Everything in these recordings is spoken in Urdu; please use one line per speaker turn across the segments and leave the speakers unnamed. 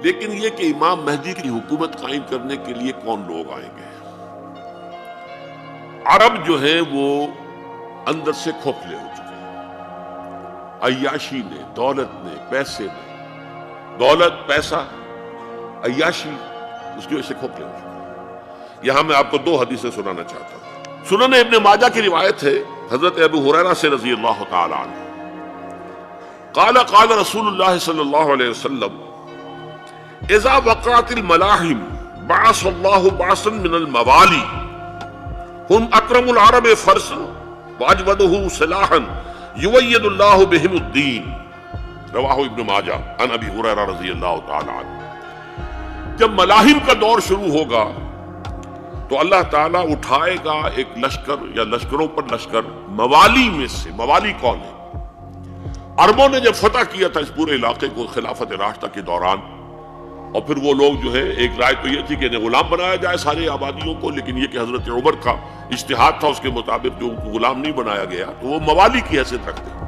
لیکن یہ کہ امام مہدی کی حکومت قائم کرنے کے لیے کون لوگ آئیں گے؟ عرب جو ہیں وہ اندر سے کھوکھلے ہو چکے ہیں، عیاشی نے، دولت نے، پیسے نے، دولت، پیسہ، عیاشی، اس کی وجہ سے کھوکھلے ہو چکے ہیں۔ یہاں میں آپ کو دو حدیثیں سنانا چاہتا ہوں۔ سنن ابن ماجہ کی روایت ہے حضرت ابو ہریرہ سے رضی اللہ تعالی عنہ، قال قال رسول اللہ صلی اللہ علیہ وسلم اذا وقعت الملاحم بعث اللہ بعثا من الموالی ہم اکرم العرب فرسا واجودہ سلاحا یوید اللہ بہم الدین، رواہ ابن ماجہ عن ابی ہریرہ رضی اللہ تعالی عنہ۔ جب ملاحم کا دور شروع ہوگا تو اللہ تعالیٰ اٹھائے گا ایک لشکر یا لشکروں پر لشکر موالی میں سے۔ موالی کون ہے؟ عربوں نے جب فتح کیا تھا اس پورے علاقے کو خلافت راشدہ کے دوران، اور پھر وہ لوگ جو ہے، ایک رائے تو یہ تھی کہ انہیں غلام بنایا جائے سارے آبادیوں کو، لیکن یہ کہ حضرت عمر کا اجتہاد تھا، اس کے مطابق جو ان کو غلام نہیں بنایا گیا تو وہ موالی کی حیثیت رکھتے ہیں۔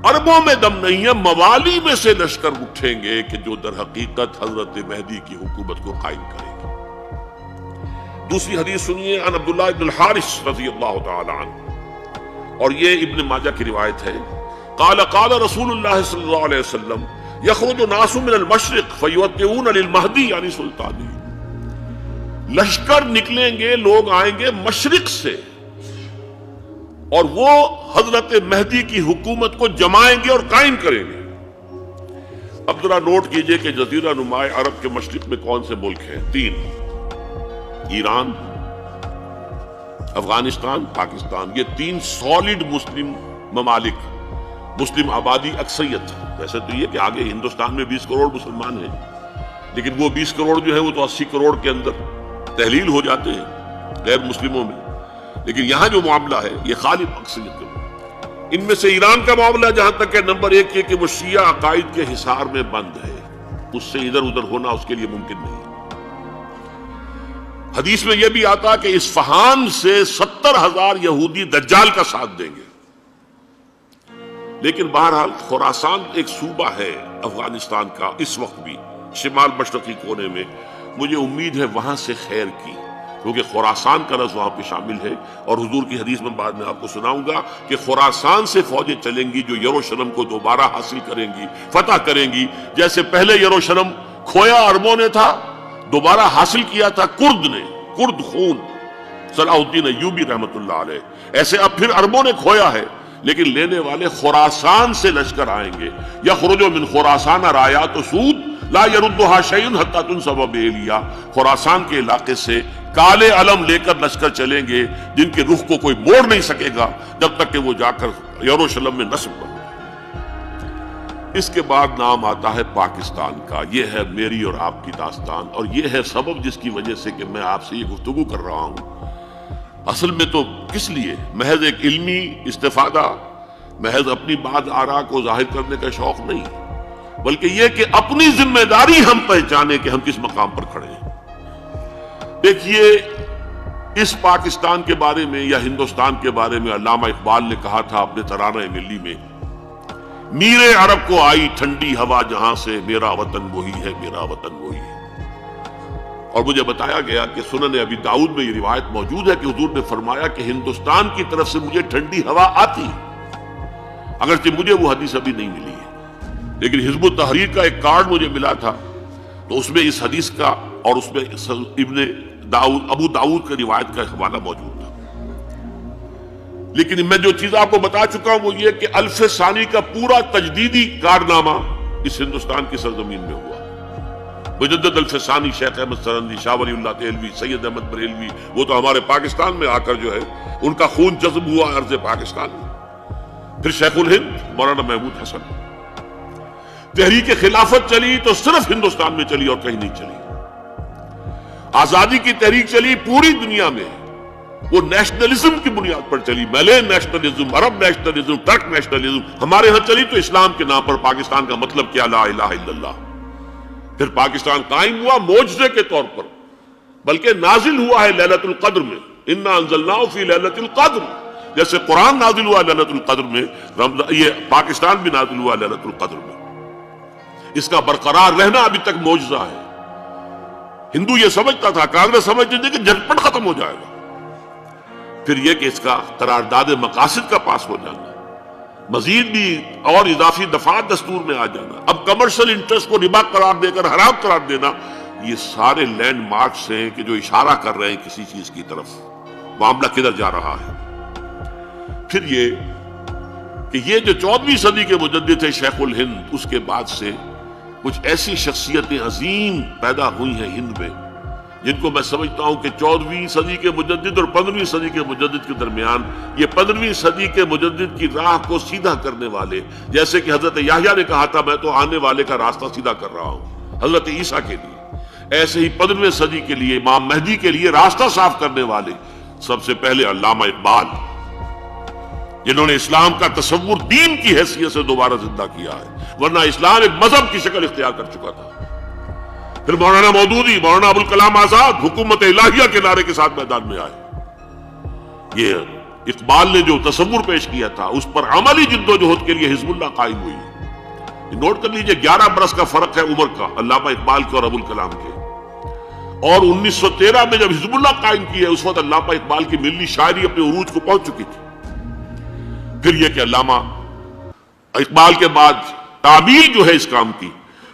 عربوں میں دم نہیں ہے، موالی میں سے لشکر اٹھیں گے کہ جو در حقیقت حضرت مہدی کی حکومت کو قائم کرے گی۔ دوسری حدیث سنیے عن عبداللہ ابن الحارث رضی اللہ تعالی عنہ، اور یہ ابن ماجہ کی روایت ہے، قال قال رسول اللہ صلی اللہ علیہ وسلم یخرج ناس من المشرق فیوطئون للمہدی یعنی سلطانی، لشکر نکلیں گے، لوگ آئیں گے مشرق سے، اور وہ حضرت مہدی کی حکومت کو جمائیں گے اور قائم کریں گے۔ اب ذرا نوٹ کیجئے کہ جزیرہ نماء عرب کے مشرق میں کون سے ملک ہیں؟ تین: ایران، افغانستان، پاکستان۔ یہ تین سالڈ مسلم ممالک، مسلم آبادی اکثریت۔ ویسے تو یہ کہ آگے ہندوستان میں 20 کروڑ مسلمان ہیں، لیکن وہ 20 کروڑ جو ہے وہ تو 80 کروڑ کے اندر تحلیل ہو جاتے ہیں غیر مسلموں میں، لیکن یہاں جو معاملہ ہے یہ غالب اکثریت کا۔ ان میں سے ایران کا معاملہ جہاں تک ہے، نمبر 1 یہ کہ وہ شیعہ عقائد کے حصار میں بند ہے، اس سے ادھر ادھر ہونا اس کے لیے ممکن نہیں۔ حدیث میں یہ بھی آتا کہ اصفہان سے 70,000 یہودی دجال کا ساتھ دیں گے۔ لیکن بہرحال خراسان ایک صوبہ ہے افغانستان کا اس وقت بھی، شمال مشرقی کونے میں، مجھے امید ہے وہاں سے خیر کی، کیونکہ خراسان کا لفظ وہاں پہ شامل ہے، اور حضور کی حدیث میں بعد میں آپ کو سناؤں گا کہ خراسان سے فوجیں چلیں گی جو یروشلم کو دوبارہ حاصل کریں گی، فتح کریں گی، جیسے پہلے یروشلم کھویا عربوں نے تھا، دوبارہ حاصل کیا تھا کرد نے، کرد خون صلاح الدین ایوبی رحمت اللہ علیہ، ایسے اب پھر عربوں نے کھویا ہے، لیکن لینے والے خراسان سے لشکر آئیں گے۔ یخرج من خراسان رایات سود لا یردها شیء حتی تنصب بإیلیا، خراسان کے علاقے سے کالے علم لے کر لشکر چلیں گے جن کے رخ کو کوئی موڑ نہیں سکے گا جب تک کہ وہ جا کر یروشلم میں نصب ہو۔ اس کے بعد نام آتا ہے پاکستان کا۔ یہ ہے میری اور آپ کی داستان، اور یہ ہے سبب جس کی وجہ سے کہ میں آپ سے یہ گفتگو کر رہا ہوں۔ اصل میں تو کس لیے؟ محض ایک علمی استفادہ، محض اپنی بات آراء کو ظاہر کرنے کا شوق نہیں، بلکہ یہ کہ اپنی ذمہ داری ہم پہچانیں کہ ہم کس مقام پر کھڑے ہیں۔ دیکھیے، اس پاکستان کے بارے میں یا ہندوستان کے بارے میں علامہ اقبال نے کہا تھا اپنے ترانہ ملی میں، میرے عرب کو آئی ٹھنڈی ہوا جہاں سے، میرا وطن وہی ہے، میرا وطن وہی ہے۔ اور مجھے بتایا گیا کہ سنن ابی داؤد میں یہ روایت موجود ہے کہ حضور نے فرمایا کہ ہندوستان کی طرف سے مجھے ٹھنڈی ہوا آتی ہے، اگرچہ مجھے وہ حدیث ابھی نہیں ملی ہے، لیکن حزب التحریر کا ایک کارڈ مجھے ملا تھا، تو اس میں اس حدیث کا اور اس میں ابو داؤد کا روایت کا حوالہ موجود تھا۔ لیکن میں جو چیز آپ کو بتا چکا ہوں وہ یہ کہ الف ثانی کا پورا تجدیدی کارنامہ اس ہندوستان کی سرزمین میں ہوا۔ مجدد الف ثانی شیخ احمد سرندی، شاہ ولی اللہ دہلوی، سید احمد بریلوی، وہ تو ہمارے پاکستان میں آ کر جو ہے ان کا خون جذب ہوا ارض پاکستان میں۔ پھر شیخ الہند مولانا محمود حسن۔ تحریک خلافت چلی تو صرف ہندوستان میں چلی اور کہیں نہیں چلی۔ آزادی کی تحریک چلی پوری دنیا میں، وہ نیشنلزم کی بنیاد پر چلی، ملے نیشنلزم، عرب نیشنلزم، ترک نیشنلزم۔ ہمارے ہاں چلی تو اسلام کے نام پر، پاکستان کا مطلب کیا؟ لا الہ الا اللہ۔ پھر پاکستان قائم ہوا معجزے کے طور پر، بلکہ نازل ہوا ہے لیلۃ القدر میں، انا انزلناہ فی لیلۃ القدر، جیسے قرآن نازل ہوا لیلۃ القدر میں، یہ پاکستان بھی نازل ہوا لیلۃ القدر میں۔ اس کا برقرار رہنا ابھی تک معجزہ ہے۔ ہندو یہ سمجھتا تھا، کانگریس سمجھتی تھی کہ جھٹ پٹ ختم ہو جائے گا۔ پھر یہ کہ اس کا قرارداد مقاصد کا پاس ہو جانا، مزید بھی اور اضافی دفعات دستور میں آ جانا، اب کمرشل انٹرسٹ کو ربا قرار دے کر حرام قرار دینا، یہ سارے لینڈ مارکس ہیں کہ جو اشارہ کر رہے ہیں کسی چیز کی طرف، معاملہ کدھر جا رہا ہے۔ پھر یہ کہ یہ جو 14ویں صدی کے مجدد تھے شیخ الہند، اس کے بعد سے کچھ ایسی شخصیتیں عظیم پیدا ہوئی ہیں ہند میں، جن کو میں سمجھتا ہوں کہ 14ویں صدی کے مجدد اور 15ویں صدی کے مجدد کے درمیان، یہ 15ویں صدی کے مجدد کی راہ کو سیدھا کرنے والے، جیسے کہ حضرت یحییٰ نے کہا تھا میں تو آنے والے کا راستہ سیدھا کر رہا ہوں حضرت عیسیٰ کے لیے، ایسے ہی 15ویں صدی کے لیے امام مہدی کے لیے راستہ صاف کرنے والے سب سے پہلے علامہ اقبال، جنہوں نے اسلام کا تصور دین کی حیثیت سے دوبارہ زندہ کیا ہے، ورنہ اسلام ایک مذہب کی شکل اختیار کر چکا تھا۔ پھر مولانا مودودی، مولانا ابوالکلام آزاد حکومت الہیہ کے نعرے کے ساتھ میدان میں آئے۔ یہ اقبال نے جو تصور پیش کیا تھا اس پر عملی جدوجہد کے لیے حزب اللہ قائم ہوئی۔ نوٹ کر لیجئے 11 برس کا فرق ہے عمر کا علامہ اقبال کے اور ابوالکلام کے، اور 1913 میں جب حزب اللہ قائم کی ہے اس وقت علامہ اقبال کی ملی شاعری اپنے عروج کو پہنچ چکی تھی۔ پھر یہ کہ علامہ اقبال کے بعد تعبیر جو ہے اس کام کی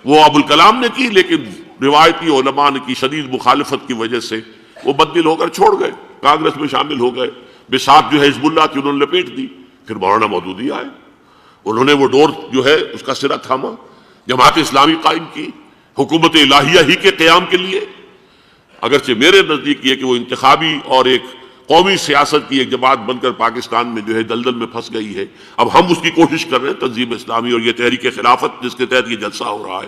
وہ ابوالکلام نے کی، لیکن روایتی علماء کی شدید مخالفت کی وجہ سے وہ بددل ہو کر چھوڑ گئے، کانگریس میں شامل ہو گئے، بساط جو ہے حزب اللہ کی انہوں نے لپیٹ دی۔ پھر مولانا مودودی آئے، انہوں نے وہ ڈور جو ہے اس کا سرا تھاما، جماعت اسلامی قائم کی حکومت الہیہ ہی کے قیام کے لیے۔ اگرچہ میرے نزدیک یہ کہ وہ انتخابی اور ایک قومی سیاست کی ایک جماعت بن کر پاکستان میں جو ہے دلدل میں پھنس گئی ہے، اب ہم اس کی کوشش کر رہے ہیں، تنظیم اسلامی اور یہ تحریک خلافت جس کے تحت یہ جلسہ ہو رہا ہے،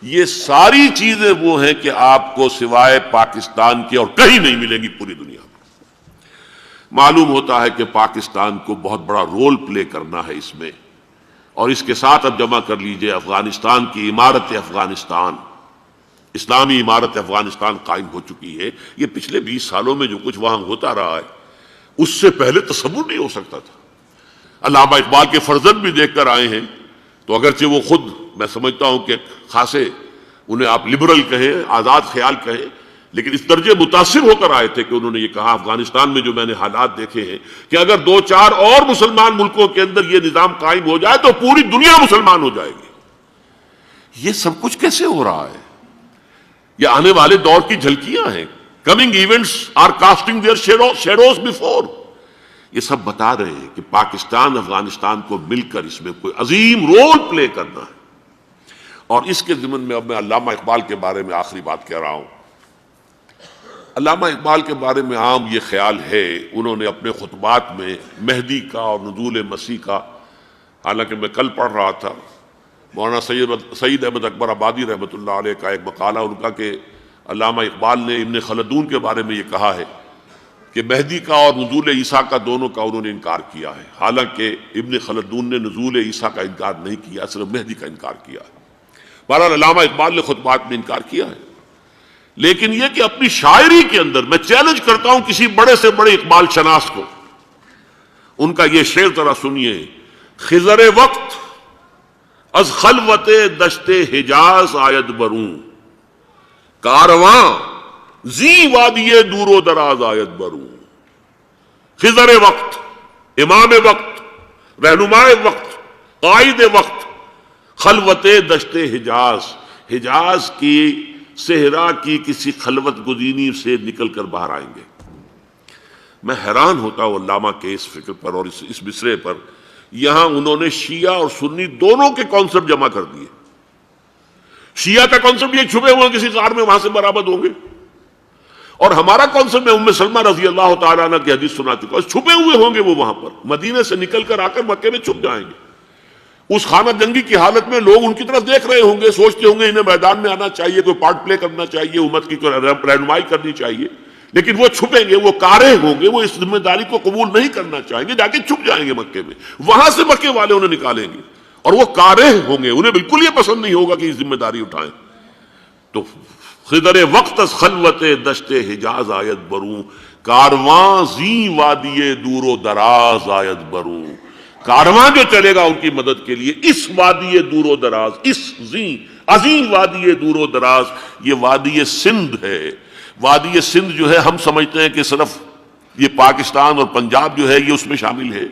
یہ ساری چیزیں وہ ہیں کہ آپ کو سوائے پاکستان کے اور کہیں نہیں ملیں گی پوری دنیا میں۔ معلوم ہوتا ہے کہ پاکستان کو بہت بڑا رول پلے کرنا ہے اس میں، اور اس کے ساتھ اب جمع کر لیجئے افغانستان کی عمارت افغانستان، اسلامی عمارت افغانستان قائم ہو چکی ہے۔ یہ پچھلے 20 سالوں میں جو کچھ وہاں ہوتا رہا ہے اس سے پہلے تصور نہیں ہو سکتا تھا۔ علامہ اقبال کے فرزند بھی دیکھ کر آئے ہیں، تو اگرچہ وہ خود میں سمجھتا ہوں کہ خاصے انہیں آپ لبرل کہیں، آزاد خیال کہیں، لیکن اس درجے متاثر ہو کر آئے تھے کہ انہوں نے یہ کہا افغانستان میں جو میں نے حالات دیکھے ہیں کہ اگر 2-4 اور مسلمان ملکوں کے اندر یہ نظام قائم ہو جائے تو پوری دنیا مسلمان ہو جائے گی۔ یہ سب کچھ کیسے ہو رہا ہے؟ یہ آنے والے دور کی جھلکیاں ہیں۔ Coming events are casting their shadows before. یہ سب بتا رہے ہیں کہ پاکستان افغانستان کو مل کر اس میں کوئی عظیم رول پلے کرنا ہے۔ اور اس کے ضمن میں اب میں علامہ اقبال کے بارے میں آخری بات کہہ رہا ہوں۔ علامہ اقبال کے بارے میں عام یہ خیال ہے، انہوں نے اپنے خطبات میں مہدی کا اور نزول مسیح کا، حالانکہ میں کل پڑھ رہا تھا مولانا سعید احمد اکبر آبادی رحمۃ اللہ علیہ کا ایک مقالہ ان کا کہ علامہ اقبال نے ابن خلدون کے بارے میں یہ کہا ہے کہ مہدی کا اور نزول عیسیٰ کا دونوں کا انہوں نے انکار کیا ہے، حالانکہ ابن خلدون نے نزول عیسیٰ کا انکار نہیں کیا، صرف مہدی کا انکار کیا ہے۔ بہرحال علامہ اقبال نے خطبات میں انکار کیا ہے، لیکن یہ کہ اپنی شاعری کے اندر میں چیلنج کرتا ہوں کسی بڑے سے بڑے اقبال شناس کو، ان کا یہ شعر ذرا سنیے: خضر وقت از خلوت دشت حجاز آید بروں، کارواں زی وادی دور و دراز آید بروں۔ خضر وقت، امام وقت، رہنمائے وقت، قائد وقت، خلوت دشت حجاز، حجاز کی صحرا کی کسی خلوت گزینی سے نکل کر باہر آئیں گے۔ میں حیران ہوتا ہوں علامہ کے اس فکر پر اور اس مصرے پر۔ یہاں انہوں نے شیعہ اور سنی دونوں کے کانسیپٹ جمع کر دیے۔ شیعہ کا کانسیپٹ یہ چھپے ہوئے کسی غار میں وہاں سے برآمد ہوں گے، اور ہمارا کانسیپٹ میں ام سلمہ رضی اللہ تعالیٰ عنہ کی حدیث سنا چکا، چھپے ہوئے ہوں گے وہ وہاں پر، مدینے سے نکل کر آ کر مکے میں چھپ جائیں گے۔ اس خانہ جنگی کی حالت میں لوگ ان کی طرف دیکھ رہے ہوں گے، سوچتے ہوں گے انہیں میدان میں آنا چاہیے، کوئی پارٹ پلے کرنا چاہیے، امت کی کوئی رہنمائی کرنی چاہیے، لیکن وہ چھپیں گے، وہ کارے ہوں گے، وہ اس ذمہ داری کو قبول نہیں کرنا چاہیں گے، جا کے چھپ جائیں گے مکے میں، وہاں سے مکے والے انہیں نکالیں گے، اور وہ کارے ہوں گے، انہیں بالکل یہ پسند نہیں ہوگا کہ یہ ذمہ داری اٹھائیں۔ تو خضر وقت از خلوت دشت حجاز آید بروں، کارواں زی وادی دور و دراز آید بروں۔ کارواں جو چلے گا ان کی مدد کے لیے اس وادی دور و دراز، اس زی عظیم وادی دور و دراز، یہ وادی سندھ ہے۔ وادی سندھ جو ہے ہم سمجھتے ہیں کہ صرف یہ پاکستان اور پنجاب جو ہے یہ اس میں شامل ہے،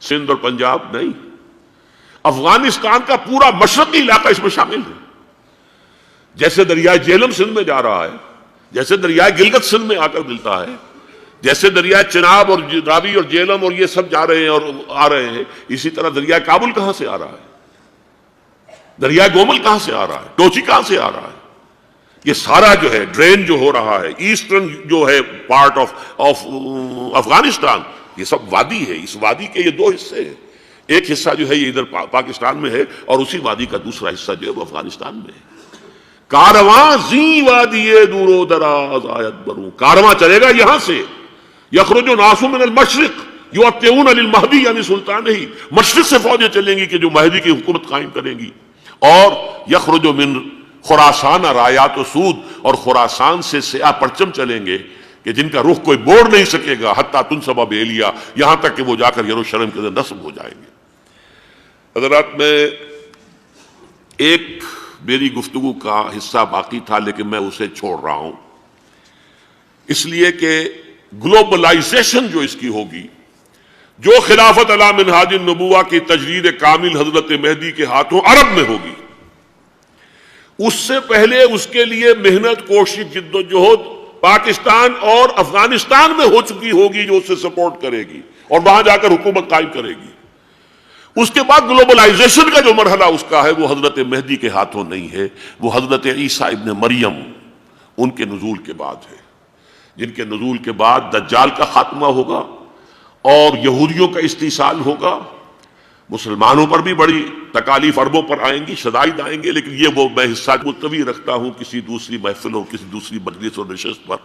سندھ اور پنجاب نہیں، افغانستان کا پورا مشرقی علاقہ اس میں شامل ہے۔ جیسے دریائے جہلم سندھ میں جا رہا ہے، جیسے دریائے گلگت سندھ میں آ کر ملتا ہے، جیسے دریائے چناب اور راوی اور جہلم اور یہ سب جا رہے ہیں اور آ رہے ہیں، اسی طرح دریائے کابل کہاں سے آ رہا ہے، دریائے گومل کہاں سے آ رہا ہے، ٹوچی کہاں سے آ رہا ہے، یہ سارا جو ہے ڈرین جو ہو رہا ہے، ایسٹرن جو ہے پارٹ آف افغانستان، یہ سب وادی ہے۔ اس وادی کے یہ دو حصے ہیں، ایک حصہ جو ہے یہ ادھر پاکستان میں ہے اور اسی وادی کا دوسرا حصہ جو ہے وہ افغانستان میں ہے۔ کارواں زی وادی دور و دراز آیت بروں، کارواں چلے گا یہاں سے، یخرج ناس من المشرق یؤتون للمہدی یعنی سلطان ہی، مشرق سے فوجیں چلیں گی کہ جو مہدی کی حکومت قائم کریں گی، اور یخرج من خراسان رایات و سود، اور خراسان سے سیاہ پرچم چلیں گے کہ جن کا رخ کوئی بوڑ نہیں سکے گا، حتیٰ تنصب بیلیا، یہاں تک کہ وہ جا کر یروشلم کے اندر نصب ہو جائیں گے۔ حضرات، میں ایک میری گفتگو کا حصہ باقی تھا لیکن میں اسے چھوڑ رہا ہوں، اس لیے کہ گلوبلائزیشن جو اس کی ہوگی، جو خلافت علی منہاج النبوہ کی تجرید کامل حضرت مہدی کے ہاتھوں عرب میں ہوگی، اس سے پہلے اس کے لیے محنت، کوشش، جد و جہد پاکستان اور افغانستان میں ہو چکی ہوگی جو اسے سپورٹ کرے گی اور وہاں جا کر حکومت قائم کرے گی۔ اس کے بعد گلوبلائزیشن کا جو مرحلہ اس کا ہے وہ حضرت مہدی کے ہاتھوں نہیں ہے، وہ حضرت عیسیٰ ابن مریم ان کے نزول کے بعد ہے، جن کے نزول کے بعد دجال کا خاتمہ ہوگا اور یہودیوں کا استحصال ہوگا، مسلمانوں پر بھی بڑی تکالیف عربوں پر آئیں گی، شدائد آئیں گے، لیکن یہ وہ میں حصہ ملتوی رکھتا ہوں کسی دوسری محفل اور کسی دوسری مجلس اور نشست پر۔